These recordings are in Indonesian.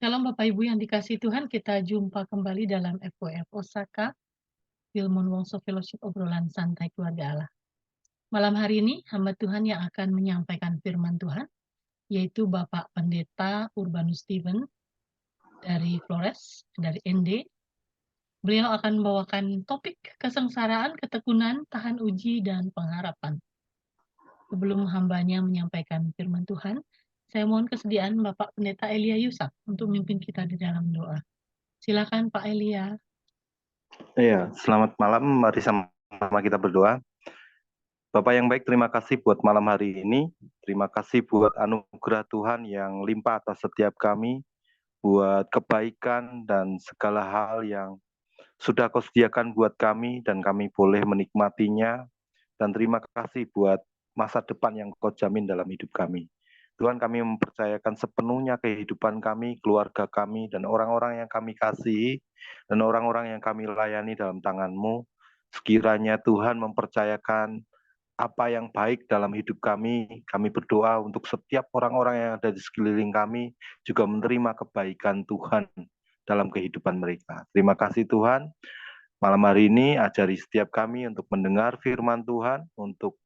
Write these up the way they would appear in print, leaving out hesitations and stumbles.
Shalom Bapak Ibu yang dikasihi Tuhan, kita jumpa kembali dalam FWF Osaka, Filmon Wongso Fellowship Obrolan Santai Keluarga Allah. Malam hari ini, hamba Tuhan yang akan menyampaikan firman Tuhan, yaitu Bapak Pendeta Urbanus Stephen dari Flores, dari ND. Beliau akan membawakan topik kesengsaraan, ketekunan, tahan uji, dan pengharapan. Sebelum hambanya menyampaikan firman Tuhan, saya mohon kesediaan Bapak Pendeta Elia Yusak untuk memimpin kita di dalam doa. Silakan Pak Elia. Iya, selamat malam. Mari sama kita berdoa. Bapak yang baik, terima kasih buat malam hari ini. Terima kasih buat anugerah Tuhan yang limpah atas setiap kami, buat kebaikan dan segala hal yang sudah Kau sediakan buat kami dan kami boleh menikmatinya. Dan terima kasih buat masa depan yang Kau jamin dalam hidup kami. Tuhan, kami mempercayakan sepenuhnya kehidupan kami, keluarga kami, dan orang-orang yang kami kasihi, dan orang-orang yang kami layani dalam tangan-Mu. Sekiranya Tuhan mempercayakan apa yang baik dalam hidup kami berdoa untuk setiap orang-orang yang ada di sekeliling kami, juga menerima kebaikan Tuhan dalam kehidupan mereka. Terima kasih Tuhan. Malam hari ini ajari setiap kami untuk mendengar firman Tuhan, untuk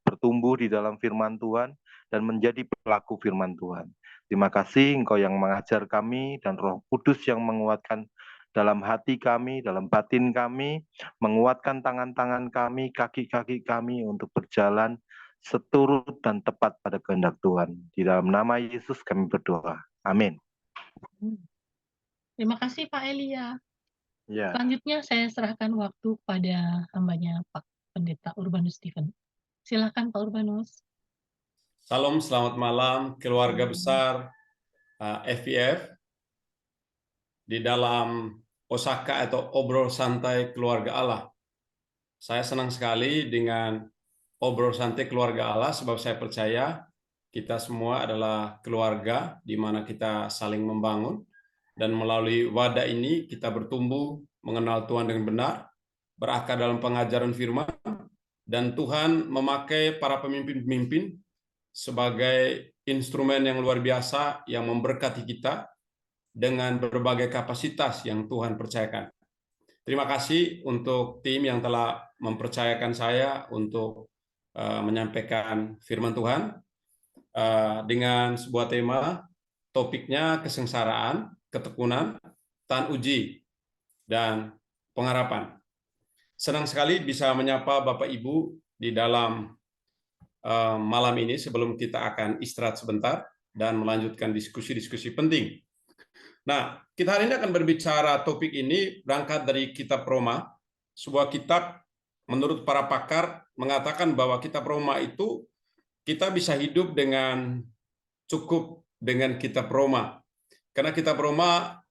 bertumbuh di dalam firman Tuhan, dan menjadi pelaku firman Tuhan. Terima kasih Engkau yang mengajar kami, dan Roh Kudus yang menguatkan dalam hati kami, dalam batin kami, menguatkan tangan-tangan kami, kaki-kaki kami untuk berjalan seturut dan tepat pada kehendak Tuhan. Di dalam nama Yesus kami berdoa. Amin. Terima kasih Pak Elia. Ya. Selanjutnya saya serahkan waktu pada hambanya Pak Pendeta Urbanus Stephen. Silakan Pak Urbanus. Salam, selamat malam keluarga besar FVF di dalam Osaka atau Obrol Santai Keluarga Allah. Saya senang sekali dengan Obrol Santai Keluarga Allah sebab saya percaya kita semua adalah keluarga di mana kita saling membangun, dan melalui wadah ini kita bertumbuh mengenal Tuhan dengan benar, berakar dalam pengajaran firman, dan Tuhan memakai para pemimpin-pemimpin sebagai instrumen yang luar biasa yang memberkati kita dengan berbagai kapasitas yang Tuhan percayakan. Terima kasih untuk tim yang telah mempercayakan saya untuk menyampaikan firman Tuhan dengan sebuah tema, topiknya kesengsaraan, ketekunan, tahan uji, dan pengharapan. Senang sekali bisa menyapa Bapak Ibu di dalam malam ini sebelum kita akan istirahat sebentar dan melanjutkan diskusi-diskusi penting. Nah, kita hari ini akan berbicara topik ini berangkat dari kitab Roma, sebuah kitab menurut para pakar mengatakan bahwa kitab Roma itu kita bisa hidup dengan cukup dengan kitab Roma. Karena kitab Roma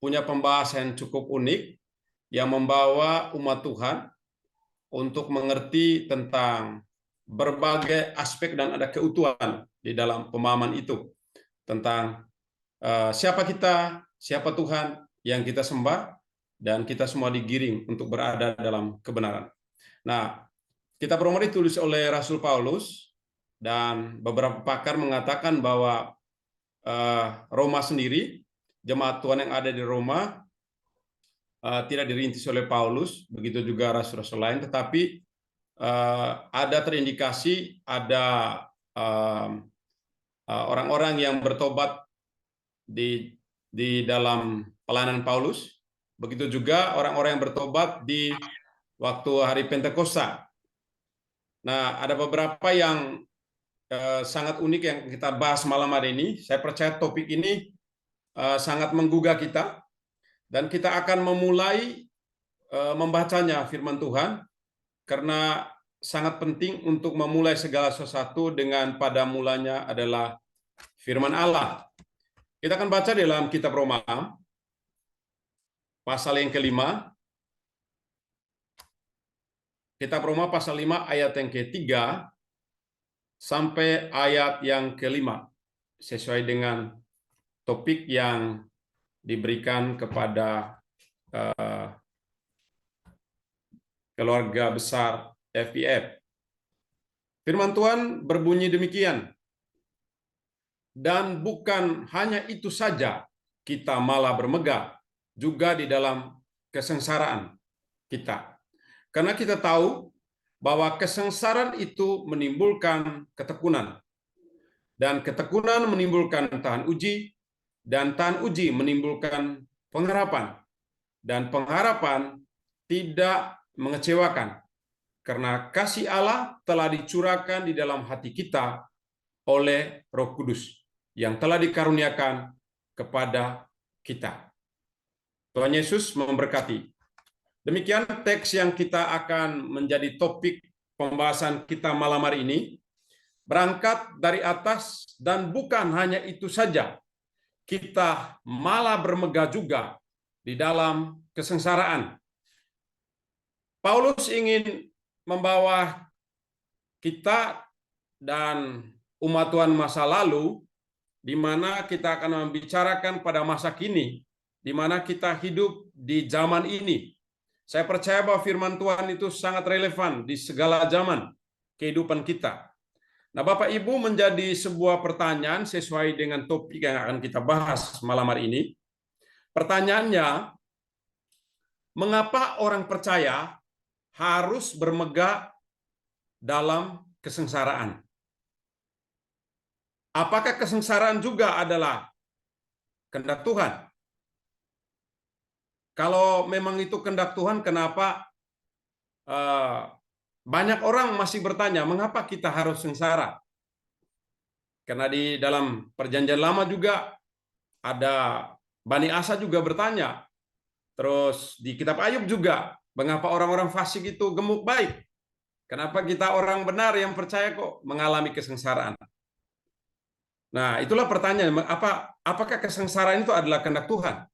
punya pembahasan yang cukup unik yang membawa umat Tuhan untuk mengerti tentang berbagai aspek dan ada keutuhan di dalam pemahaman itu tentang siapa kita, siapa Tuhan yang kita sembah, dan kita semua digiring untuk berada dalam kebenaran. Nah, kitab Roma ditulis oleh Rasul Paulus, dan beberapa pakar mengatakan bahwa Roma sendiri, jemaat Tuhan yang ada di Roma, tidak dirintis oleh Paulus, begitu juga rasul-rasul lain, tetapi ada terindikasi ada orang-orang yang bertobat di dalam pelayanan Paulus, begitu juga orang-orang yang bertobat di waktu hari Pentakosta. Nah, ada beberapa yang sangat unik yang kita bahas malam hari ini. Saya percaya topik ini sangat menggugah kita, dan kita akan memulai membacanya firman Tuhan, karena sangat penting untuk memulai segala sesuatu dengan pada mulanya adalah firman Allah. Kita akan baca dalam kitab Roma, pasal yang kelima. Kitab Roma pasal 5 ayat yang ketiga sampai ayat yang kelima, sesuai dengan topik yang diberikan kepada keluarga besar FVF. Firman Tuhan berbunyi demikian. Dan bukan hanya itu saja, kita malah bermegah juga di dalam kesengsaraan kita. Karena kita tahu bahwa kesengsaraan itu menimbulkan ketekunan. Dan ketekunan menimbulkan tahan uji, dan tahan uji menimbulkan pengharapan. Dan pengharapan tidak mengecewakan, karena kasih Allah telah dicurahkan di dalam hati kita oleh Roh Kudus yang telah dikaruniakan kepada kita. Tuhan Yesus memberkati. Demikian teks yang kita akan menjadi topik pembahasan kita malam hari ini. Berangkat dari atas, dan bukan hanya itu saja, kita malah bermegah juga di dalam kesengsaraan. Paulus ingin membawa kita dan umat Tuhan masa lalu, di mana kita akan membicarakan pada masa kini, di mana kita hidup di zaman ini. Saya percaya bahwa firman Tuhan itu sangat relevan di segala zaman kehidupan kita. Nah, Bapak Ibu, menjadi sebuah pertanyaan sesuai dengan topik yang akan kita bahas malam hari ini. Pertanyaannya, mengapa orang percaya harus bermegah dalam kesengsaraan? Apakah kesengsaraan juga adalah kehendak Tuhan? Kalau memang itu kehendak Tuhan, kenapa banyak orang masih bertanya, mengapa kita harus sengsara? Karena di dalam Perjanjian Lama juga ada Bani Asa juga bertanya. Terus di kitab Ayub juga, mengapa orang-orang fasik itu gemuk baik? Kenapa kita orang benar yang percaya kok mengalami kesengsaraan? Nah, itulah pertanyaan, apakah kesengsaraan itu adalah kehendak Tuhan?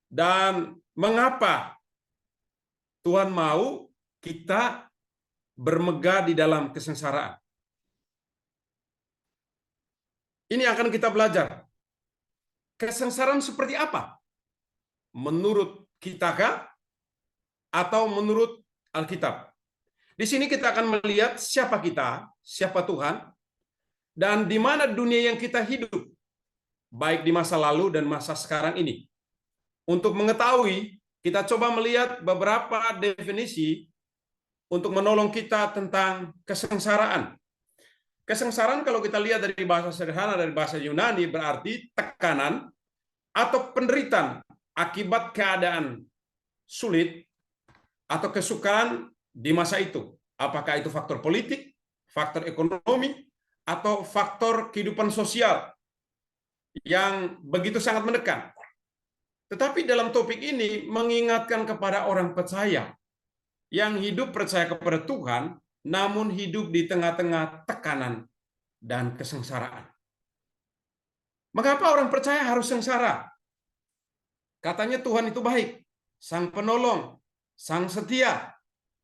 Dan mengapa Tuhan mau kita bermegah di dalam kesengsaraan? Ini akan kita belajar. Kesengsaraan seperti apa? Menurut kita kah? Atau menurut Alkitab? Di sini kita akan melihat siapa kita, siapa Tuhan, dan di mana dunia yang kita hidup, baik di masa lalu dan masa sekarang ini. Untuk mengetahui, kita coba melihat beberapa definisi untuk menolong kita tentang kesengsaraan. Kesengsaraan kalau kita lihat dari bahasa sederhana, dari bahasa Yunani, berarti tekanan atau penderitaan akibat keadaan sulit atau kesukaran di masa itu. Apakah itu faktor politik, faktor ekonomi, atau faktor kehidupan sosial yang begitu sangat menekan. Tetapi dalam topik ini mengingatkan kepada orang percaya yang hidup percaya kepada Tuhan, namun hidup di tengah-tengah tekanan dan kesengsaraan. Mengapa orang percaya harus sengsara? Katanya Tuhan itu baik, Sang Penolong, Sang Setia.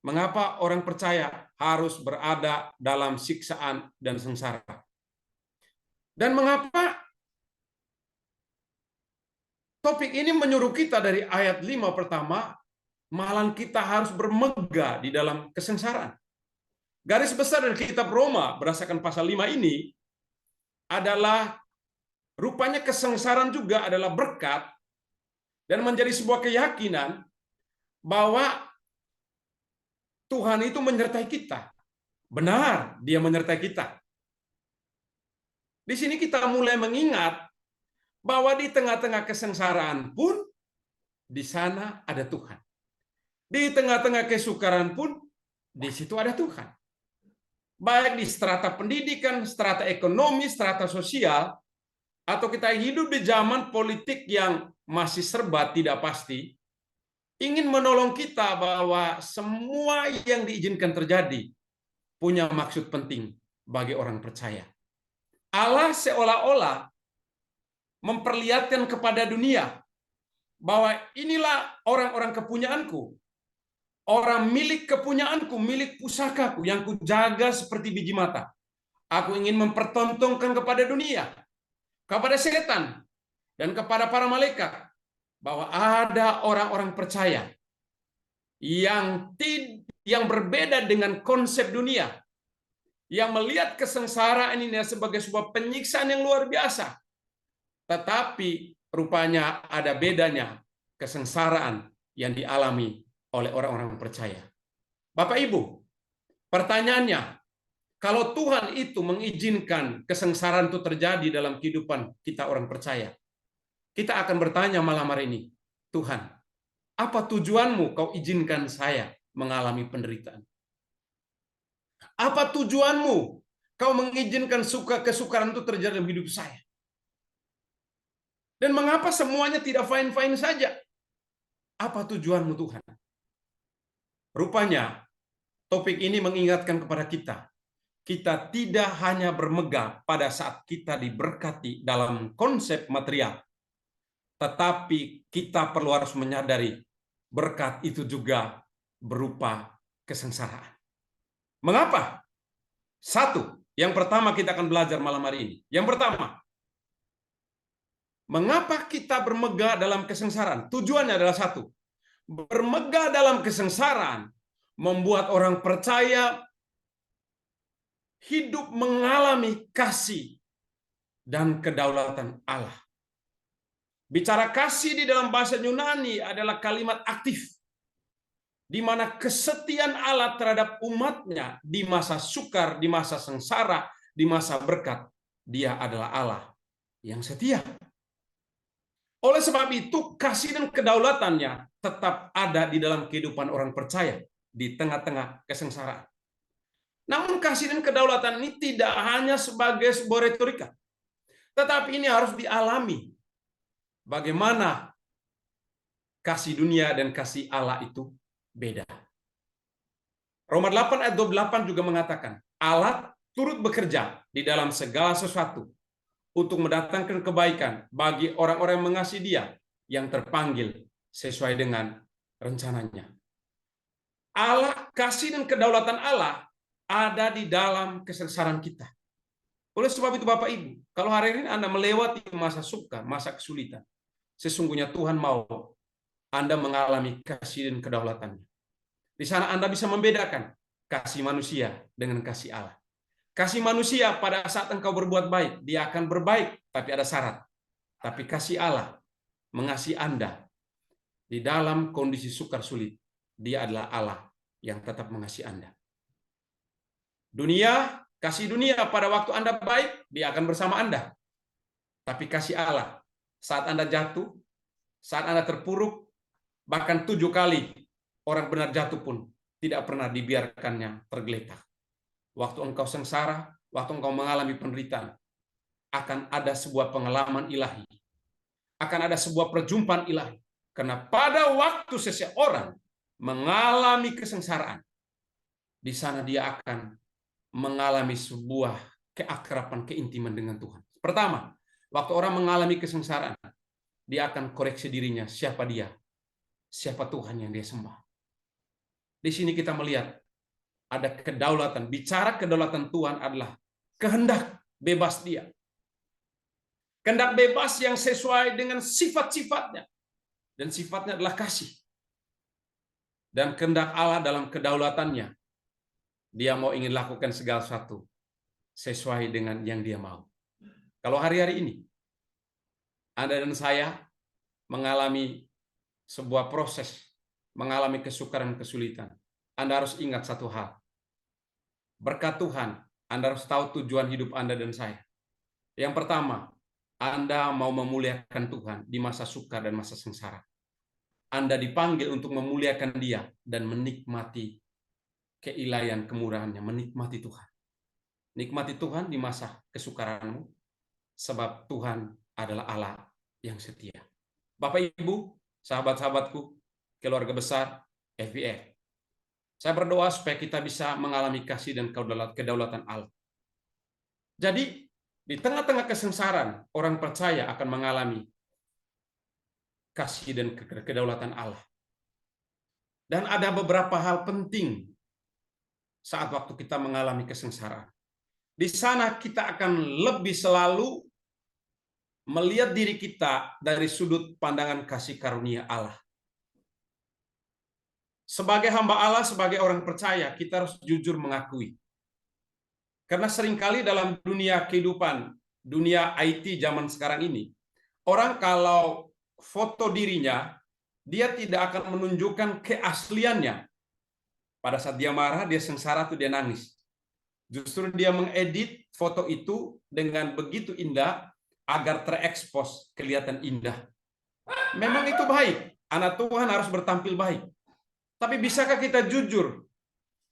Mengapa orang percaya harus berada dalam siksaan dan sengsara? Dan mengapa topik ini menyuruh kita dari ayat 5 pertama, malah kita harus bermegah di dalam kesengsaraan. Garis besar dari kitab Roma berdasarkan pasal 5 ini adalah rupanya kesengsaraan juga adalah berkat dan menjadi sebuah keyakinan bahwa Tuhan itu menyertai kita. Benar, Dia menyertai kita. Di sini kita mulai mengingat bahwa di tengah-tengah kesengsaraan pun di sana ada Tuhan. Di tengah-tengah kesukaran pun di situ ada Tuhan. Baik di strata pendidikan, strata ekonomi, strata sosial, atau kita hidup di zaman politik yang masih serba tidak pasti, ingin menolong kita bahwa semua yang diizinkan terjadi punya maksud penting bagi orang percaya. Allah seolah-olah memperlihatkan kepada dunia bahwa inilah orang-orang kepunyaanku, orang milik kepunyaanku, milik pusakaku yang kujaga seperti biji mata. Aku ingin mempertontonkan kepada dunia, kepada setan, dan kepada para malaikat bahwa ada orang-orang percaya yang berbeda dengan konsep dunia, yang melihat kesengsaraan ini sebagai sebuah penyiksaan yang luar biasa. Tetapi rupanya ada bedanya kesengsaraan yang dialami oleh orang-orang percaya. Bapak Ibu, pertanyaannya, kalau Tuhan itu mengizinkan kesengsaraan itu terjadi dalam kehidupan kita orang percaya, kita akan bertanya malam hari ini, Tuhan, apa tujuanmu kau izinkan saya mengalami penderitaan? Apa tujuanmu kau mengizinkan kesukaran itu terjadi dalam hidup saya? Dan mengapa semuanya tidak fine-fine saja? Apa tujuanmu Tuhan? Rupanya topik ini mengingatkan kepada kita tidak hanya bermegah pada saat kita diberkati dalam konsep material, tetapi kita perlu harus menyadari berkat itu juga berupa kesengsaraan. Mengapa? Satu, yang pertama kita akan belajar malam hari ini. Yang pertama, mengapa kita bermegah dalam kesengsaraan? Tujuannya adalah satu, bermegah dalam kesengsaraan membuat orang percaya hidup mengalami kasih dan kedaulatan Allah. Bicara kasih di dalam bahasa Yunani adalah kalimat aktif, di mana kesetiaan Allah terhadap umatnya di masa sukar, di masa sengsara, di masa berkat, Dia adalah Allah yang setia. Oleh sebab itu, kasih dan kedaulatannya tetap ada di dalam kehidupan orang percaya di tengah-tengah kesengsaraan. Namun kasih dan kedaulatan ini tidak hanya sebagai sebuah retorika, tetapi ini harus dialami. Bagaimana kasih dunia dan kasih Allah itu beda. Roma 8 ayat 28 juga mengatakan, Allah turut bekerja di dalam segala sesuatu untuk mendatangkan kebaikan bagi orang-orang yang mengasihi Dia, yang terpanggil sesuai dengan rencananya. Allah, kasih dan kedaulatan Allah ada di dalam kesengsaraan kita. Oleh sebab itu Bapak Ibu, kalau hari ini Anda melewati masa sukar, masa kesulitan, sesungguhnya Tuhan mau Anda mengalami kasih dan kedaulatannya. Di sana Anda bisa membedakan kasih manusia dengan kasih Allah. Kasih manusia pada saat engkau berbuat baik, Dia akan berbaik, tapi ada syarat. Tapi kasih Allah mengasihi Anda di dalam kondisi sukar sulit. Dia adalah Allah yang tetap mengasihi Anda. Kasih dunia pada waktu Anda baik, Dia akan bersama Anda. Tapi kasih Allah, saat Anda jatuh, saat Anda terpuruk, bahkan 7 kali orang benar jatuh pun tidak pernah dibiarkannya tergeletak. Waktu engkau sengsara, waktu engkau mengalami penderitaan, akan ada sebuah pengalaman ilahi. Akan ada sebuah perjumpaan ilahi. Karena pada waktu seseorang mengalami kesengsaraan, di sana dia akan mengalami sebuah keakraban, keintiman dengan Tuhan. Pertama, waktu orang mengalami kesengsaraan, dia akan koreksi dirinya, siapa dia, siapa Tuhan yang dia sembah. Di sini kita melihat ada kedaulatan. Bicara kedaulatan Tuhan adalah kehendak bebas Dia. Kehendak bebas yang sesuai dengan sifat-sifatnya. Dan sifatnya adalah kasih. Dan kehendak Allah dalam kedaulatannya, Dia mau ingin lakukan segala sesuatu sesuai dengan yang Dia mau. Kalau hari-hari ini Anda dan saya mengalami sebuah proses, mengalami kesukaran, kesulitan, Anda harus ingat satu hal. Berkat Tuhan, Anda harus tahu tujuan hidup Anda dan saya. Yang pertama, Anda mau memuliakan Tuhan di masa sukar dan masa sengsara. Anda dipanggil untuk memuliakan Dia dan menikmati keilahian kemurahannya, menikmati Tuhan. Nikmati Tuhan di masa kesukaranmu, sebab Tuhan adalah Allah yang setia. Bapak Ibu, sahabat-sahabatku, keluarga besar FVF, saya berdoa supaya kita bisa mengalami kasih dan kedaulatan Allah. Jadi, di tengah-tengah kesengsaraan, orang percaya akan mengalami kasih dan kedaulatan Allah. Dan ada beberapa hal penting saat waktu kita mengalami kesengsaraan. Di sana kita akan lebih selalu melihat diri kita dari sudut pandangan kasih karunia Allah. Sebagai hamba Allah, sebagai orang percaya, kita harus jujur mengakui Karena seringkali dalam dunia kehidupan, dunia IT zaman sekarang ini, orang kalau foto dirinya, dia tidak akan menunjukkan keasliannya. Pada saat dia marah, dia sengsara, tuh dia nangis. Justru dia mengedit foto itu dengan begitu indah agar terekspos, kelihatan indah. Memang itu baik. Anak Tuhan harus bertampil baik. Tapi bisakah kita jujur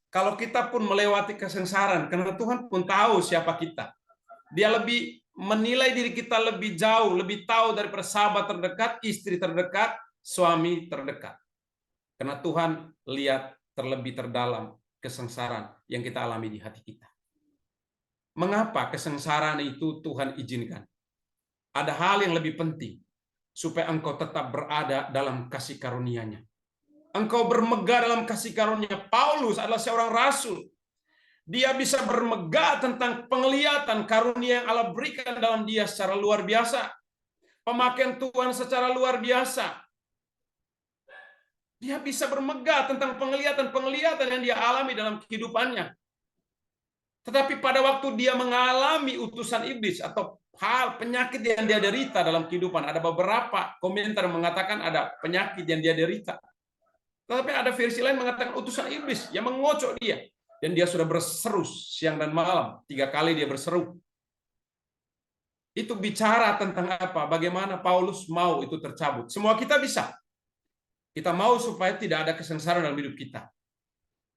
kalau kita pun melewati kesengsaraan? Karena Tuhan pun tahu siapa kita. Dia lebih menilai diri kita lebih jauh, lebih tahu daripada sahabat terdekat, istri terdekat, suami terdekat. Karena Tuhan lihat terlebih terdalam kesengsaraan yang kita alami di hati kita. Mengapa kesengsaraan itu Tuhan izinkan? Ada hal yang lebih penting, supaya engkau tetap berada dalam kasih karunia-Nya. Engkau bermegah dalam kasih karunia. Paulus adalah seorang rasul. Dia bisa bermegah tentang penglihatan karunia yang Allah berikan dalam dia secara luar biasa. Pemakaian Tuhan secara luar biasa. Dia bisa bermegah tentang penglihatan yang dia alami dalam kehidupannya. Tetapi pada waktu dia mengalami utusan iblis atau hal penyakit yang dia derita dalam kehidupan, ada beberapa komentar mengatakan ada penyakit yang dia derita. Tetapi ada versi lain mengatakan utusan iblis yang mengocok dia. Dan dia sudah berseru siang dan malam. 3 kali dia berseru. Itu bicara tentang apa? Bagaimana Paulus mau itu tercabut. Semua kita bisa. Kita mau supaya tidak ada kesengsaraan dalam hidup kita.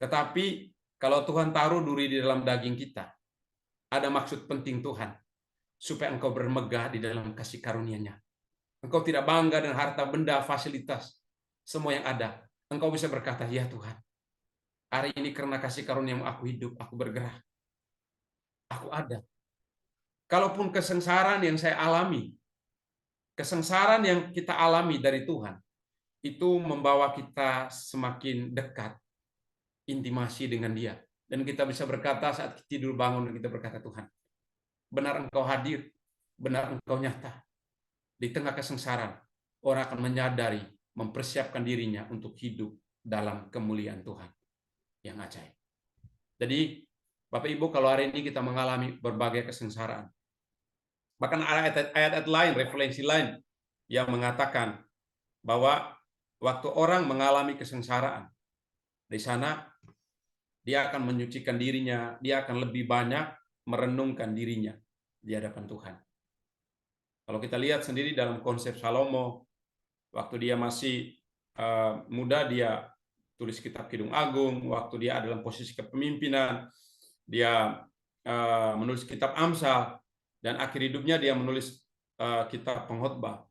Tetapi kalau Tuhan taruh duri di dalam daging kita, ada maksud penting Tuhan. Supaya engkau bermegah di dalam kasih karunia-Nya. Engkau tidak bangga dengan harta benda, fasilitas, semua yang ada. Engkau bisa berkata, ya Tuhan, hari ini karena kasih karunia-Mu aku hidup, aku bergerak. Aku ada. Kalaupun kesengsaraan yang saya alami, kesengsaraan yang kita alami dari Tuhan, itu membawa kita semakin dekat, intimasi dengan Dia. Dan kita bisa berkata saat tidur bangun, kita berkata, Tuhan, benar Engkau hadir, benar Engkau nyata. Di tengah kesengsaraan, orang akan menyadari, mempersiapkan dirinya untuk hidup dalam kemuliaan Tuhan yang ajaib. Jadi, Bapak Ibu, kalau hari ini kita mengalami berbagai kesengsaraan, bahkan ayat-ayat lain, referensi lain yang mengatakan bahwa waktu orang mengalami kesengsaraan, di sana dia akan menyucikan dirinya, dia akan lebih banyak merenungkan dirinya di hadapan Tuhan. Kalau kita lihat sendiri dalam konsep Salomo, waktu dia masih muda, dia tulis kitab Kidung Agung. Waktu dia dalam posisi kepemimpinan, dia menulis kitab Amsal. Dan akhir hidupnya dia menulis kitab Pengkhotbah.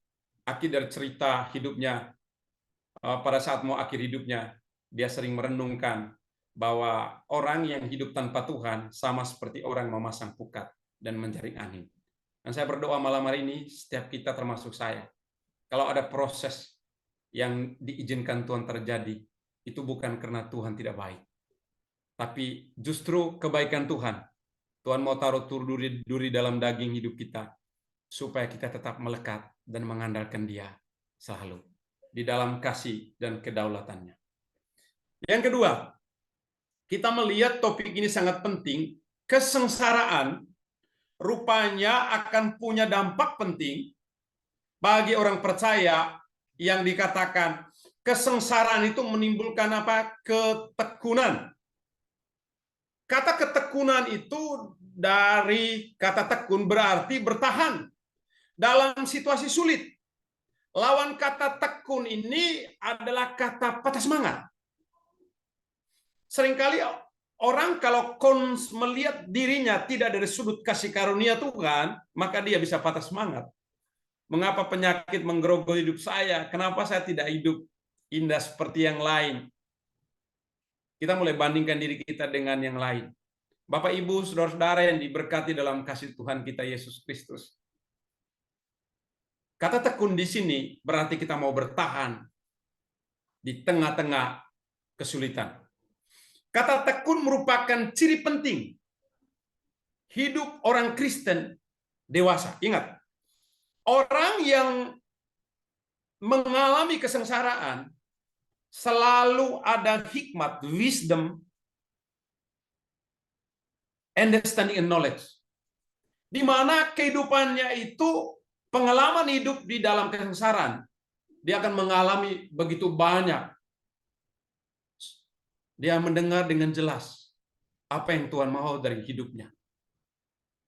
Akhir dari cerita hidupnya, pada saat mau akhir hidupnya, dia sering merenungkan bahwa orang yang hidup tanpa Tuhan sama seperti orang memasang pukat dan menjaring angin. Dan saya berdoa malam hari ini, setiap kita termasuk saya, kalau ada proses yang diizinkan Tuhan terjadi, itu bukan karena Tuhan tidak baik, tapi justru kebaikan Tuhan. Tuhan mau taruh duri dalam daging hidup kita, supaya kita tetap melekat dan mengandalkan Dia selalu, di dalam kasih dan kedaulatannya. Yang kedua, kita melihat topik ini sangat penting, kesengsaraan rupanya akan punya dampak penting bagi orang percaya yang dikatakan kesengsaraan itu menimbulkan apa? Ketekunan. Kata ketekunan itu dari kata tekun berarti bertahan dalam situasi sulit. Lawan kata tekun ini adalah kata patah semangat. Seringkali orang kalau melihat dirinya tidak dari sudut kasih karunia Tuhan, maka dia bisa patah semangat. Mengapa penyakit menggerogol hidup saya? Kenapa saya tidak hidup indah seperti yang lain? Kita mulai bandingkan diri kita dengan yang lain. Bapak, Ibu, saudara-saudara yang diberkati dalam kasih Tuhan kita Yesus Kristus. Kata tekun di sini berarti kita mau bertahan di tengah-tengah kesulitan. Kata tekun merupakan ciri penting hidup orang Kristen dewasa. Ingat, orang yang mengalami kesengsaraan selalu ada hikmat, wisdom understanding and knowledge. Di mana kehidupannya itu pengalaman hidup di dalam kesengsaraan. Dia akan mengalami begitu banyak. Dia mendengar dengan jelas apa yang Tuhan mau dari hidupnya.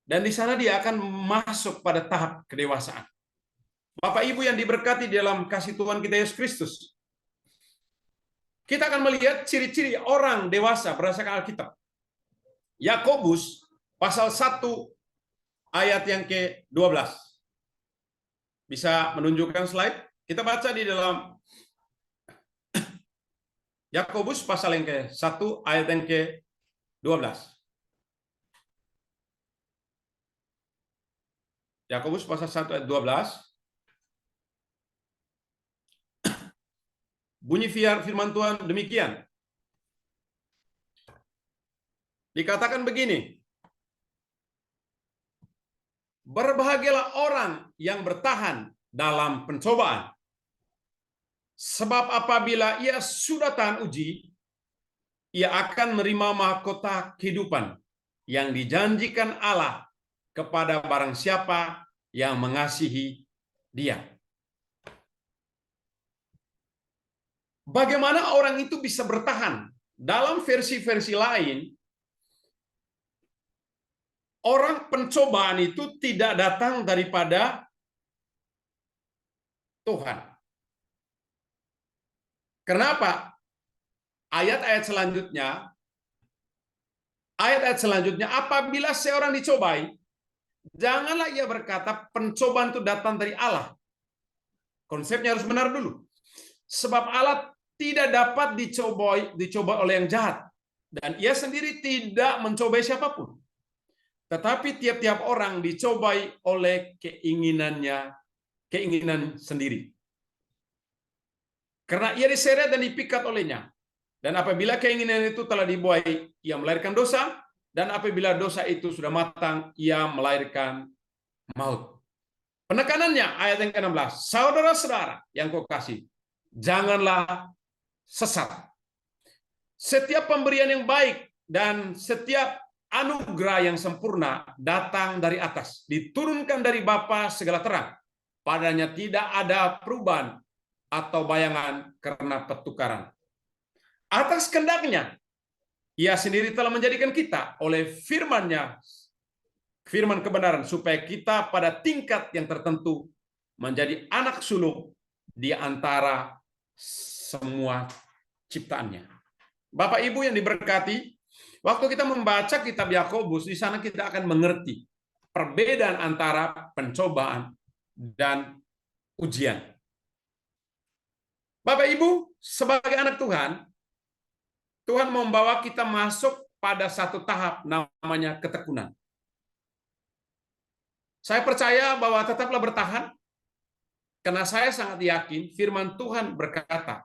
Dan di sana dia akan masuk pada tahap kedewasaan. Bapak Ibu yang diberkati dalam kasih Tuhan kita Yesus Kristus. Kita akan melihat ciri-ciri orang dewasa berdasarkan Alkitab. Yakobus pasal 1 ayat yang ke-12. Bisa menunjukkan slide? Kita baca di dalam Yakobus pasal yang ke-1 ayat yang ke-12. Yakobus pasal 1 ayat 12. Bunyi firman Tuhan demikian. Dikatakan begini. Berbahagialah orang yang bertahan dalam pencobaan. Sebab apabila ia sudah tahan uji, ia akan menerima mahkota kehidupan yang dijanjikan Allah kepada barang siapa yang mengasihi Dia. Bagaimana orang itu bisa bertahan? Dalam versi-versi lain, orang pencobaan itu tidak datang daripada Tuhan. Kenapa? Ayat-ayat selanjutnya, apabila seorang dicobai, janganlah ia berkata pencobaan itu datang dari Allah. Konsepnya harus benar dulu. Sebab Allah tidak dapat dicoba oleh yang jahat. Dan ia sendiri tidak mencobai siapapun. Tetapi tiap-tiap orang dicobai oleh keinginan sendiri. Karena ia diseret dan dipikat olehnya. Dan apabila keinginan itu telah dibuai, ia melahirkan dosa. Dan apabila dosa itu sudah matang, ia melahirkan maut. Penekanannya ayat yang ke-16. Saudara-saudara yang kau kasih, janganlah sesat. Setiap pemberian yang baik dan setiap anugerah yang sempurna datang dari atas, diturunkan dari Bapa segala terang. Padanya tidak ada perubahan atau bayangan karena pertukaran. Atas kehendaknya, Ia sendiri telah menjadikan kita oleh firman-Nya, firman kebenaran, supaya kita pada tingkat yang tertentu menjadi anak sulung di antara semua ciptaannya. Bapak Ibu yang diberkati, waktu kita membaca kitab Yakobus, di sana kita akan mengerti perbedaan antara pencobaan dan ujian. Bapak Ibu, sebagai anak Tuhan, Tuhan membawa kita masuk pada satu tahap namanya ketekunan. Saya percaya bahwa tetaplah bertahan, karena saya sangat yakin firman Tuhan berkata,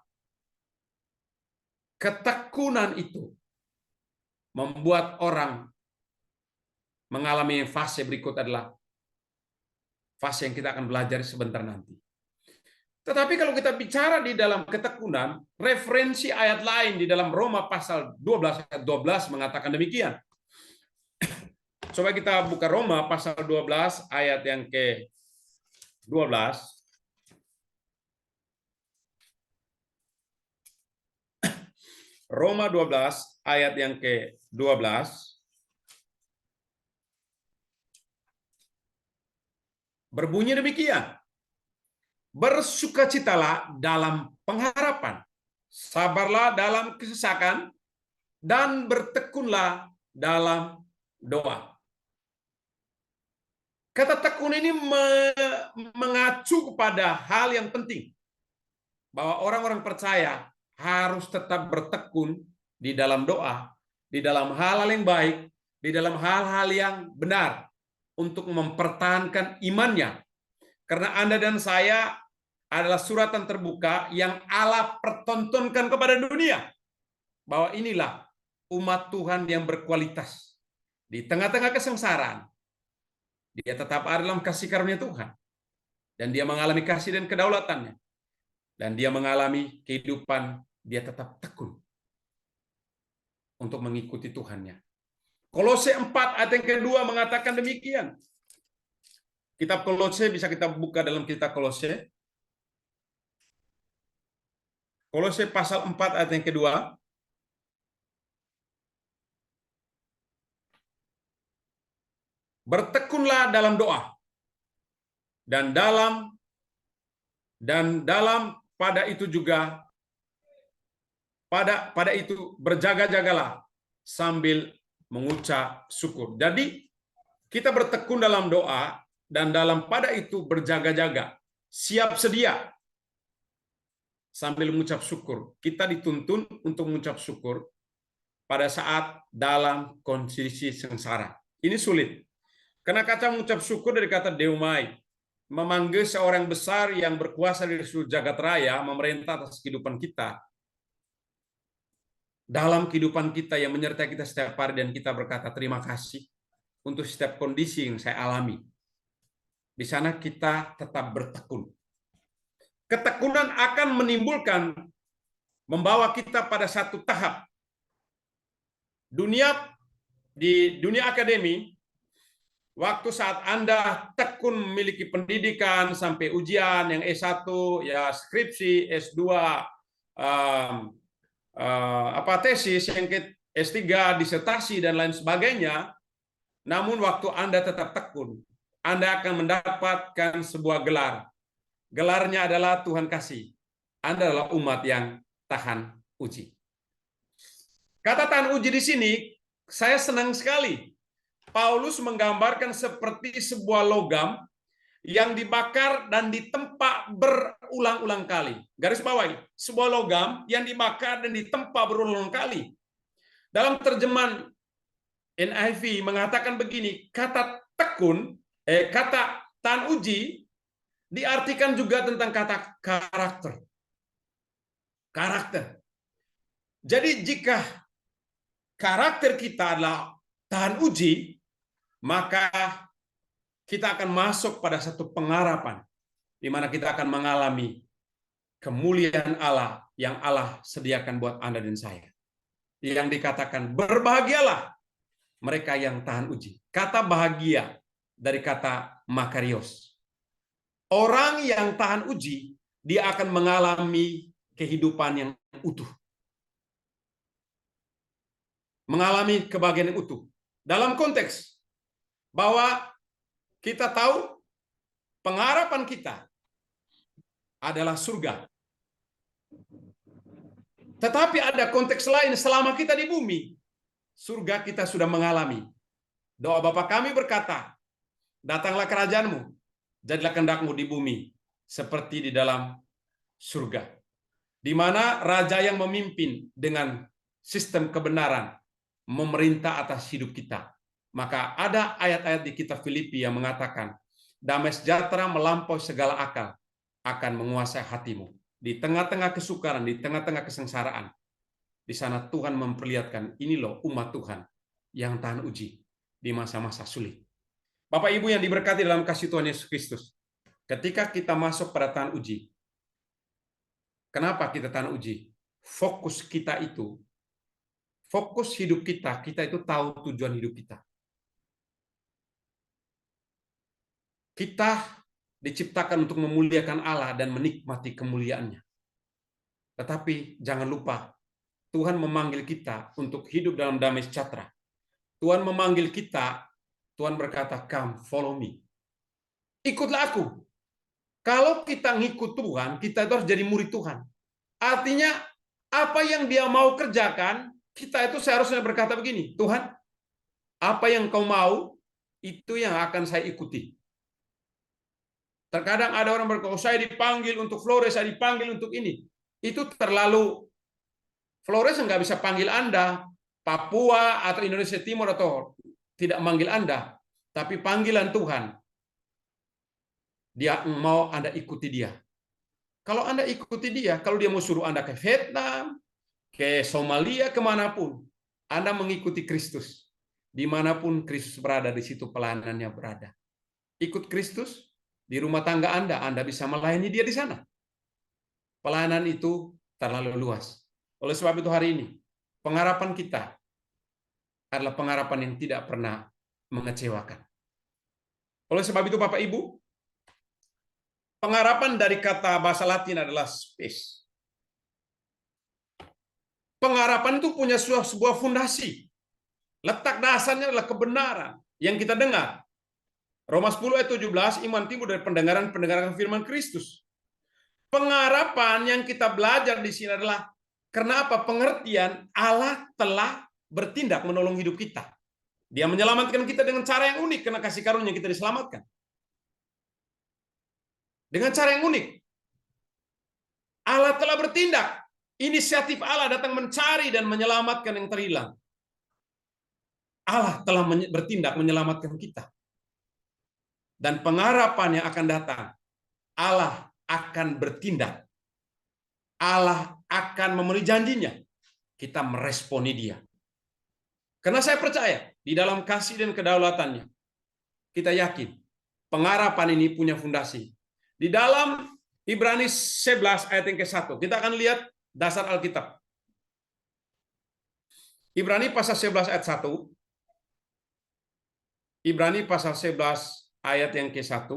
ketekunan itu membuat orang mengalami fase berikut adalah fase yang kita akan belajar sebentar nanti. Tetapi kalau kita bicara di dalam ketekunan, referensi ayat lain di dalam Roma pasal 12 ayat 12 mengatakan demikian. Coba kita buka Roma pasal 12 ayat yang ke-12. Roma 12 ayat yang ke-12. Berbunyi demikian. Bersukacitalah dalam pengharapan, sabarlah dalam kesesakan, dan bertekunlah dalam doa. Kata tekun ini mengacu kepada hal yang penting, bahwa orang-orang percaya harus tetap bertekun di dalam doa, di dalam hal-hal yang baik, di dalam hal-hal yang benar, untuk mempertahankan imannya. Karena Anda dan saya adalah suratan terbuka yang Allah pertontonkan kepada dunia, bahwa inilah umat Tuhan yang berkualitas. Di tengah-tengah kesengsaraan, dia tetap ada dalam kasih karunia Tuhan. Dan dia mengalami kasih dan kedaulatannya. Dan dia mengalami kehidupan, dia tetap tekun untuk mengikuti Tuhannya. Kolose 4 ayat yang kedua mengatakan demikian. Kitab Kolose bisa kita buka dalam kitab Kolose. Kolose pasal 4 ayat yang kedua. Bertekunlah dalam doa dan dalam pada itu juga pada itu berjaga-jagalah sambil mengucap syukur. Jadi kita bertekun dalam doa dan dalam pada itu berjaga-jaga, siap sedia sambil mengucap syukur. Kita dituntun untuk mengucap syukur pada saat dalam kondisi sengsara. Ini sulit. Karena kata mengucap syukur dari kata deumai, memanggil seorang besar yang berkuasa di seluruh jagat raya, memerintah atas kehidupan kita. Dalam kehidupan kita yang menyertai kita setiap hari, dan kita berkata terima kasih untuk setiap kondisi yang saya alami. Di sana kita tetap bertekun. Ketekunan akan membawa kita pada satu tahap. Di dunia akademi, waktu saat Anda tekun memiliki pendidikan sampai ujian yang S1, ya skripsi, S2, tesis, yang S3, disertasi, dan lain sebagainya. Namun waktu Anda tetap tekun, Anda akan mendapatkan sebuah gelar. Gelarnya adalah Tuhan kasih. Anda adalah umat yang tahan uji. Kata tahan uji di sini, saya senang sekali. Paulus menggambarkan seperti sebuah logam yang dibakar dan ditempa berulang-ulang kali. Garis bawahi, sebuah logam yang dibakar dan ditempa berulang-ulang kali. Dalam terjemahan NIV mengatakan begini, kata tekun, kata tahan uji diartikan juga tentang kata karakter. Karakter. Jadi jika karakter kita adalah tahan uji, maka kita akan masuk pada satu pengharapan di mana kita akan mengalami kemuliaan Allah yang Allah sediakan buat Anda dan saya. Yang dikatakan berbahagialah mereka yang tahan uji. Kata bahagia dari kata makarios. Orang yang tahan uji, dia akan mengalami kehidupan yang utuh. Mengalami kebahagiaan yang utuh. Dalam konteks bahwa kita tahu pengharapan kita adalah surga. Tetapi ada konteks lain selama kita di bumi. Surga kita sudah mengalami. Doa Bapa kami berkata, datanglah kerajaanmu, jadilah kehendakmu di bumi seperti di dalam surga. Di mana raja yang memimpin dengan sistem kebenaran memerintah atas hidup kita. Maka ada ayat-ayat di kitab Filipi yang mengatakan, damai sejahtera melampaui segala akal akan menguasai hatimu. Di tengah-tengah kesukaran, di tengah-tengah kesengsaraan, di sana Tuhan memperlihatkan, ini loh umat Tuhan yang tahan uji di masa-masa sulit. Bapak Ibu yang diberkati dalam kasih Tuhan Yesus Kristus, ketika kita masuk pada tahan uji, kenapa kita tahan uji? Fokus kita itu, fokus hidup kita itu tahu tujuan hidup kita. Kita diciptakan untuk memuliakan Allah dan menikmati kemuliaannya. Tetapi jangan lupa, Tuhan memanggil kita untuk hidup dalam damai sejahtera. Tuhan memanggil kita, Tuhan berkata, come, follow me. Ikutlah aku. Kalau kita ngikut Tuhan, kita itu harus jadi murid Tuhan. Artinya, apa yang dia mau kerjakan, kita itu seharusnya berkata begini, Tuhan, apa yang kau mau, itu yang akan saya ikuti. Terkadang ada orang berkata, saya dipanggil untuk Flores, saya dipanggil untuk ini. Itu terlalu, Flores nggak bisa panggil Anda, Papua atau Indonesia Timur atau tidak manggil Anda, tapi panggilan Tuhan. Dia mau Anda ikuti dia. Kalau Anda ikuti dia, kalau dia mau suruh Anda ke Vietnam, ke Somalia, kemanapun, Anda mengikuti Kristus. Dimanapun Kristus berada, di situ pelayanannya berada. Ikut Kristus, di rumah tangga Anda bisa melayani dia di sana. Pelayanan itu terlalu luas. Oleh sebab itu hari ini, pengharapan kita adalah pengharapan yang tidak pernah mengecewakan. Oleh sebab itu Bapak Ibu, pengharapan dari kata bahasa Latin adalah spes. Pengharapan itu punya sebuah fondasi. Letak dasarnya adalah kebenaran yang kita dengar. Roma 10 ayat 17, iman timbul dari pendengaran firman Kristus. Pengharapan yang kita belajar di sini adalah karena apa? Pengertian Allah telah bertindak menolong hidup kita. Dia menyelamatkan kita dengan cara yang unik karena kasih karunia kita diselamatkan. Dengan cara yang unik. Allah telah bertindak. Inisiatif Allah datang mencari dan menyelamatkan yang terhilang. Allah telah bertindak menyelamatkan kita. Dan pengharapan yang akan datang, Allah akan bertindak. Allah akan memenuhi janjinya. Kita meresponi dia. Karena saya percaya, di dalam kasih dan kedaulatannya, kita yakin, pengharapan ini punya fondasi. Di dalam Ibrani 11 ayat yang ke-1, kita akan lihat dasar Alkitab. Ibrani pasal 11 ayat 1. Ibrani pasal 11 ayat yang ke-1.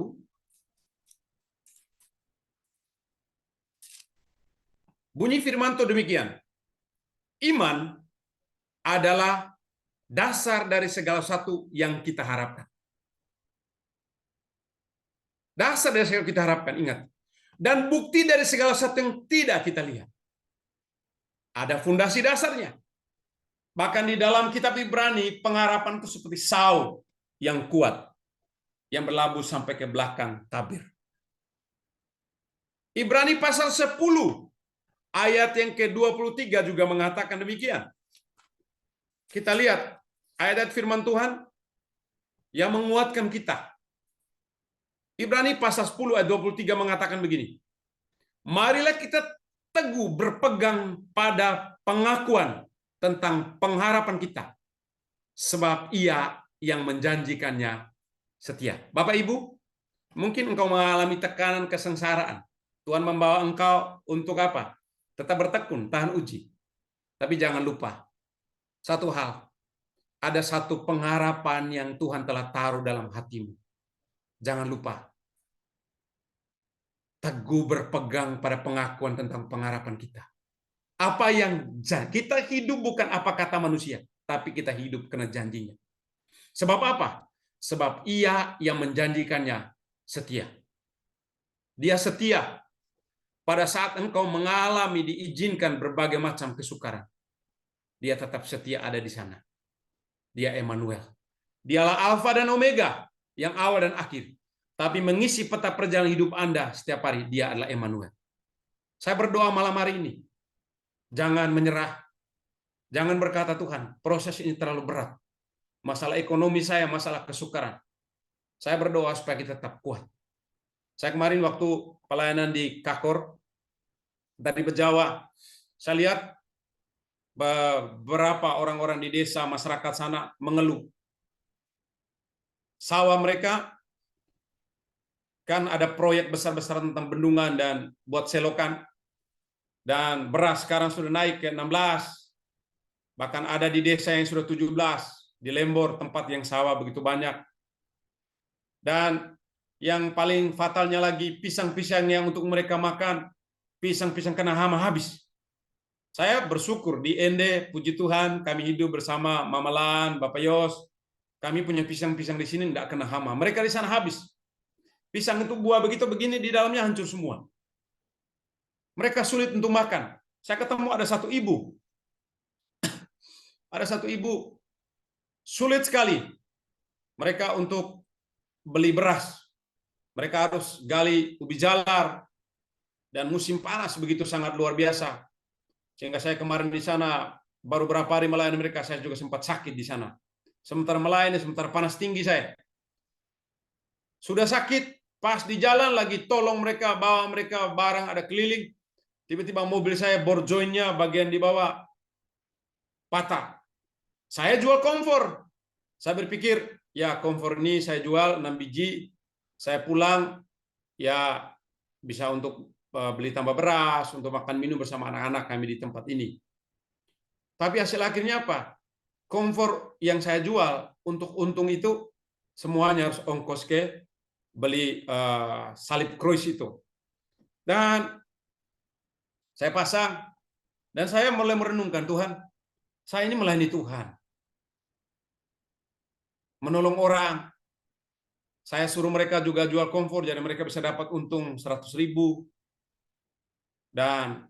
Bunyi firman itu demikian. Iman adalah dasar dari segala sesuatu yang kita harapkan. Dasar dari segala kita harapkan, ingat. Dan bukti dari segala sesuatu yang tidak kita lihat. Ada fondasi dasarnya. Bahkan di dalam kitab Ibrani, pengharapan itu seperti saut yang kuat, yang berlabuh sampai ke belakang tabir. Ibrani pasal 10, ayat yang ke-23 juga mengatakan demikian. Kita lihat ayat firman Tuhan yang menguatkan kita. Ibrani pasal 10 ayat 23 mengatakan begini. Marilah kita teguh berpegang pada pengakuan tentang pengharapan kita. Sebab Ia yang menjanjikannya setia. Bapak Ibu, mungkin engkau mengalami tekanan kesengsaraan. Tuhan membawa engkau untuk apa? Tetap bertekun, tahan uji. Tapi jangan lupa, satu hal, ada satu pengharapan yang Tuhan telah taruh dalam hatimu. Jangan lupa, teguh berpegang pada pengakuan tentang pengharapan kita. Apa yang kita hidup bukan apa kata manusia, tapi kita hidup karena janjinya. Sebab apa? Sebab Ia yang menjanjikannya setia. Dia setia pada saat engkau mengalami diizinkan berbagai macam kesukaran. Dia tetap setia ada di sana. Dia Emmanuel. Dialah Alfa dan Omega, yang awal dan akhir. Tapi mengisi peta perjalanan hidup Anda setiap hari, Dia adalah Emmanuel. Saya berdoa malam hari ini. Jangan menyerah. Jangan berkata, Tuhan, proses ini terlalu berat. Masalah ekonomi saya, masalah kesukaran. Saya berdoa supaya kita tetap kuat. Saya kemarin waktu pelayanan di Kakor, dari Bejawa, saya lihat beberapa orang-orang di desa, masyarakat sana mengeluh. Sawah mereka, kan ada proyek besar-besaran tentang bendungan dan buat selokan. Dan beras sekarang sudah naik ke 16. Bahkan ada di desa yang sudah 17. Di Lembor, tempat yang sawah begitu banyak. Dan yang paling fatalnya lagi, pisang-pisang yang untuk mereka makan, pisang-pisang kena hama habis. Saya bersyukur di Ende, puji Tuhan, kami hidup bersama Mama Lan, Bapak Yos. Kami punya pisang-pisang di sini tidak kena hama. Mereka di sana habis. Pisang itu buah begitu begini, di dalamnya hancur semua. Mereka sulit untuk makan. Saya ketemu ada satu ibu. Ada satu ibu, sulit sekali mereka untuk beli beras. Mereka harus gali ubi jalar. Dan musim panas begitu sangat luar biasa. Sehingga saya kemarin di sana, baru berapa hari melayani mereka, saya juga sempat sakit di sana. Sementara melayani, sementara panas tinggi saya. Sudah sakit, pas di jalan lagi tolong mereka, bawa mereka barang ada keliling. Tiba-tiba mobil saya bor joinnya bagian di bawah patah. Saya jual kompor. Saya berpikir, ya kompor ini saya jual 6 biji, saya pulang, ya bisa untuk beli tambah beras, untuk makan minum bersama anak-anak kami di tempat ini. Tapi hasil akhirnya apa? Kompor yang saya jual untuk untung itu semuanya harus ongkos ke beli salib kruis itu. Dan saya pasang, dan saya mulai merenungkan, Tuhan, saya ini melayani Tuhan. Menolong orang. Saya suruh mereka juga jual kompor, jadi mereka bisa dapat untung 100.000. Dan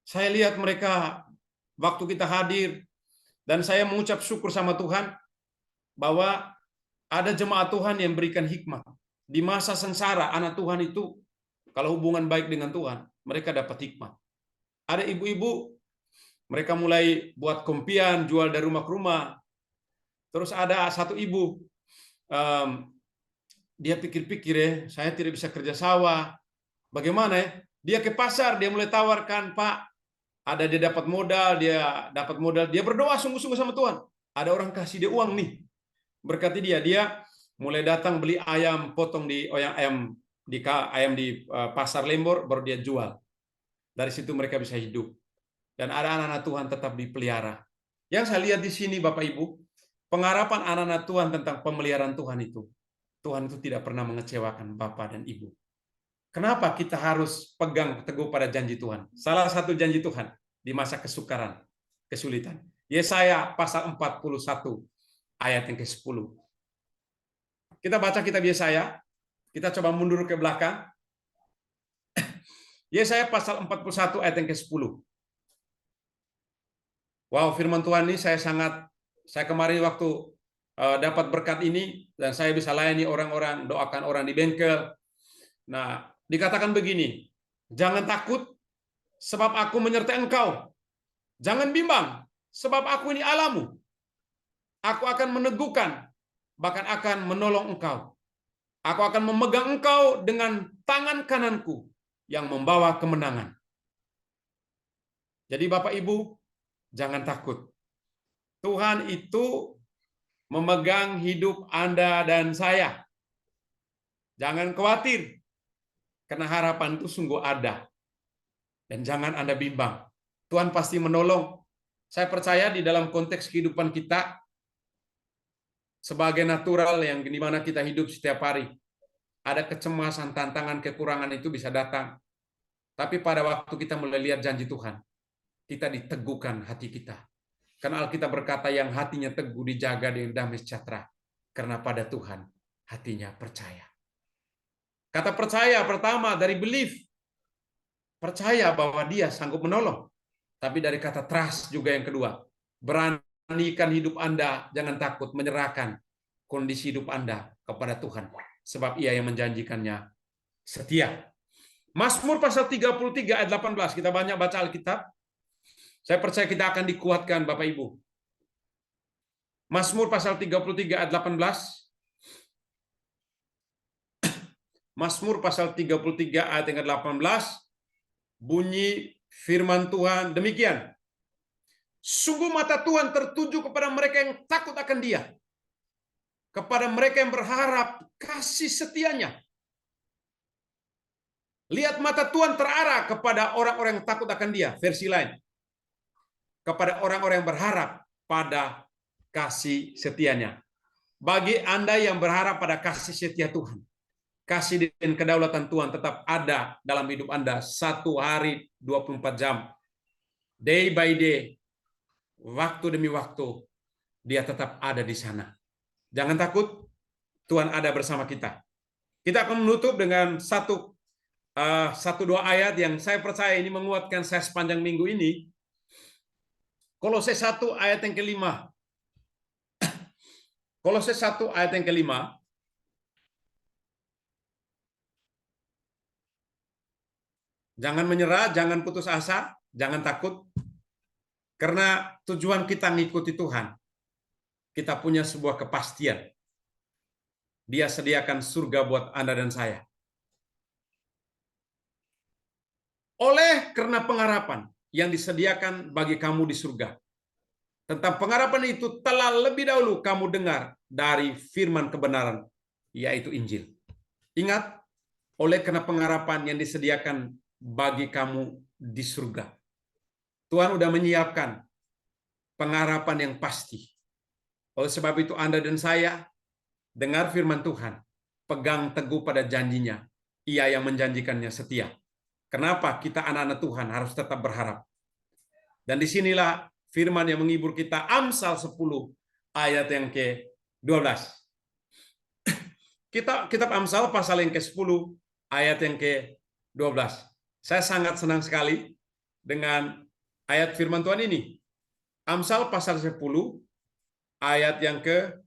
saya lihat mereka waktu kita hadir, dan saya mengucap syukur sama Tuhan bahwa ada jemaat Tuhan yang berikan hikmah. Di masa sengsara, anak Tuhan itu kalau hubungan baik dengan Tuhan, mereka dapat hikmah. Ada ibu-ibu, mereka mulai buat kompian, jual dari rumah ke rumah. Terus ada satu ibu, dia pikir-pikir ya, saya tidak bisa kerja sawah. Bagaimana ya? Dia ke pasar, dia mulai tawarkan, Pak, ada dia dapat modal, dia berdoa sungguh-sungguh sama Tuhan. Ada orang kasih dia uang nih. Berkati dia mulai datang beli ayam potong ayam di pasar Lembor, baru dia jual. Dari situ mereka bisa hidup. Dan ada anak-anak Tuhan tetap dipelihara. Yang saya lihat di sini Bapak Ibu, pengharapan anak-anak Tuhan tentang pemeliharaan Tuhan itu tidak pernah mengecewakan Bapak dan Ibu. Kenapa kita harus pegang teguh pada janji Tuhan? Salah satu janji Tuhan di masa kesukaran, kesulitan. Yesaya pasal 41 ayat yang ke-10. Kita baca kitab Yesaya, kita coba mundur ke belakang. Yesaya pasal 41 ayat yang ke-10. Wow, firman Tuhan ini saya kemarin waktu dapat berkat ini, dan saya bisa layani orang-orang, doakan orang di bengkel. Nah, dikatakan begini, jangan takut, sebab aku menyertai engkau. Jangan bimbang, sebab aku ini Allahmu. Aku akan meneguhkan, bahkan akan menolong engkau. Aku akan memegang engkau dengan tangan kananku yang membawa kemenangan. Jadi Bapak Ibu, jangan takut. Tuhan itu memegang hidup Anda dan saya. Jangan khawatir, karena harapan itu sungguh ada. Dan jangan Anda bimbang. Tuhan pasti menolong. Saya percaya di dalam konteks kehidupan kita, sebagai natural yang dimana kita hidup setiap hari, ada kecemasan, tantangan, kekurangan itu bisa datang. Tapi pada waktu kita mulai lihat janji Tuhan, kita diteguhkan hati kita. Karena Alkitab berkata yang hatinya teguh dijaga dengan damai sejahtera. Karena pada Tuhan hatinya percaya. Kata percaya pertama dari belief. Percaya bahwa dia sanggup menolong. Tapi dari kata trust juga yang kedua. Beranikan hidup Anda, jangan takut menyerahkan kondisi hidup Anda kepada Tuhan. Sebab ia yang menjanjikannya setia. Mazmur pasal 33 ayat 18. Kita banyak baca Alkitab. Saya percaya kita akan dikuatkan Bapak Ibu. Mazmur pasal 33 ayat 18. Mazmur pasal 33 ayat yang ke-18, bunyi firman Tuhan demikian. Sungguh mata Tuhan tertuju kepada mereka yang takut akan Dia, kepada mereka yang berharap kasih setianya. Lihat, mata Tuhan terarah kepada orang-orang yang takut akan Dia. Versi lain, kepada orang-orang yang berharap pada kasih setianya. Bagi Anda yang berharap pada kasih setia Tuhan, kasih dan kedaulatan Tuhan tetap ada dalam hidup Anda 1 hari 24 jam. Day by day, waktu demi waktu, dia tetap ada di sana. Jangan takut, Tuhan ada bersama kita. Kita akan menutup dengan satu dua ayat yang saya percaya ini menguatkan saya sepanjang minggu ini. Kolose 1 ayat yang ke-5. Kolose 1 ayat yang ke-5. Jangan menyerah, jangan putus asa, jangan takut. Karena tujuan kita mengikuti Tuhan, kita punya sebuah kepastian. Dia sediakan surga buat Anda dan saya. Oleh karena pengharapan yang disediakan bagi kamu di surga. Tentang pengharapan itu telah lebih dahulu kamu dengar dari firman kebenaran, yaitu Injil. Ingat, oleh karena pengharapan yang disediakan bagi kamu di surga. Tuhan udah menyiapkan pengharapan yang pasti. Oleh sebab itu Anda dan saya dengar firman Tuhan, pegang teguh pada janjinya. Ia yang menjanjikannya setia. Kenapa kita anak-anak Tuhan harus tetap berharap? Dan disinilah firman yang menghibur kita, Amsal 10 ayat yang ke-12. Kitab Amsal pasal yang ke-10 ayat yang ke-12. Saya sangat senang sekali dengan ayat firman Tuhan ini. Amsal pasal 10 ayat yang ke-12.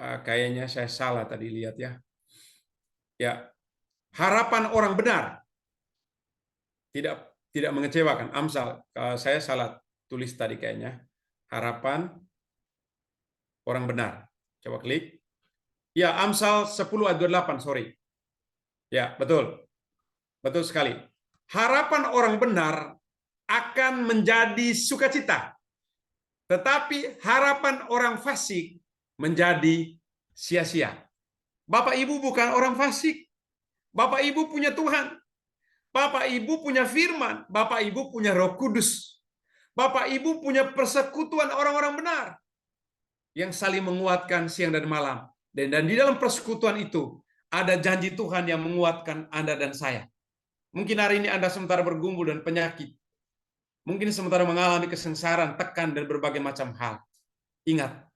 Kayaknya saya salah tadi lihat ya. Ya, harapan orang benar tidak mengecewakan. Amsal, saya salah tulis tadi kayaknya. Harapan orang benar. Coba klik. Ya, Amsal 10 ayat 28, sorry. Ya, betul. Betul sekali. Harapan orang benar akan menjadi sukacita. Tetapi harapan orang fasik menjadi sia-sia. Bapak Ibu bukan orang fasik. Bapak Ibu punya Tuhan. Bapak Ibu punya firman. Bapak Ibu punya Roh Kudus. Bapak Ibu punya persekutuan orang-orang benar yang saling menguatkan siang dan malam. Dan di dalam persekutuan itu ada janji Tuhan yang menguatkan Anda dan saya. Mungkin hari ini Anda sementara bergumul dan penyakit. Mungkin sementara mengalami kesengsaraan, tekan, dan berbagai macam hal. Ingat,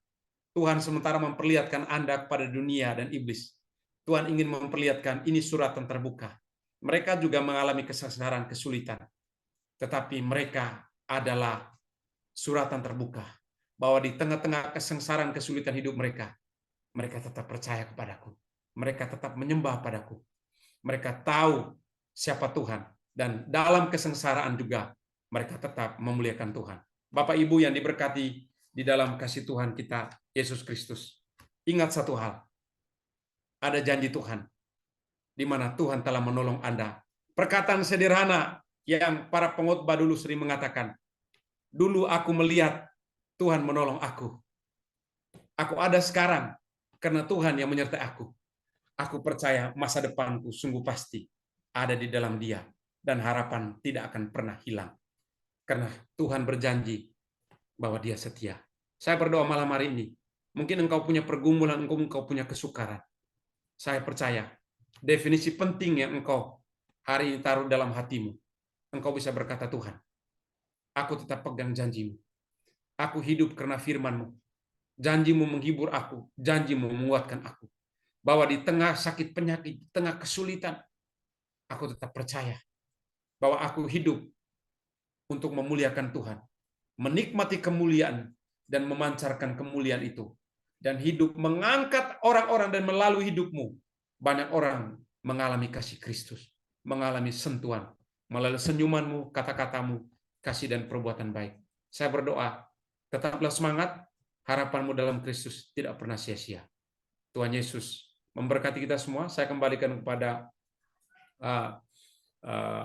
Tuhan sementara memperlihatkan Anda kepada dunia dan iblis. Tuhan ingin memperlihatkan ini suratan terbuka. Mereka juga mengalami kesengsaraan, kesulitan. Tetapi mereka adalah suratan terbuka. Bahwa di tengah-tengah kesengsaraan, kesulitan hidup mereka, mereka tetap percaya kepadaku. Mereka tetap menyembah padaku. Mereka tahu siapa Tuhan. Dan dalam kesengsaraan juga, mereka tetap memuliakan Tuhan. Bapak Ibu yang diberkati di dalam kasih Tuhan kita, Yesus Kristus. Ingat satu hal, ada janji Tuhan, di mana Tuhan telah menolong Anda. Perkataan sederhana yang para pengkhotbah dulu sering mengatakan, dulu aku melihat Tuhan menolong aku. Aku ada sekarang karena Tuhan yang menyertai aku. Aku percaya masa depanku sungguh pasti ada di dalam Dia, dan harapan tidak akan pernah hilang. Karena Tuhan berjanji bahwa Dia setia. Saya berdoa malam hari ini, mungkin engkau punya pergumulan, engkau punya kesukaran. Saya percaya, definisi penting yang engkau hari ini taruh dalam hatimu, engkau bisa berkata, Tuhan, aku tetap pegang janjimu. Aku hidup karena firman-Mu. Janjimu menghibur aku, janjimu menguatkan aku. Bahwa di tengah sakit penyakit, di tengah kesulitan, aku tetap percaya bahwa aku hidup untuk memuliakan Tuhan. Menikmati kemuliaan dan memancarkan kemuliaan itu. Dan hidup mengangkat orang-orang, dan melalui hidupmu, banyak orang mengalami kasih Kristus, mengalami sentuhan, melalui senyumanmu, kata-katamu, kasih dan perbuatan baik. Saya berdoa, tetaplah semangat, harapanmu dalam Kristus tidak pernah sia-sia. Tuhan Yesus memberkati kita semua. Saya kembalikan kepada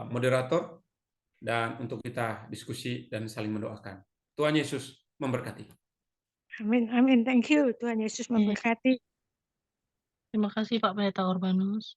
moderator, dan untuk kita diskusi dan saling mendoakan. Tuhan Yesus memberkati. Amin, amin. Thank you. Tuhan Yesus memberkati. Terima kasih Pak Pendeta Urbanus.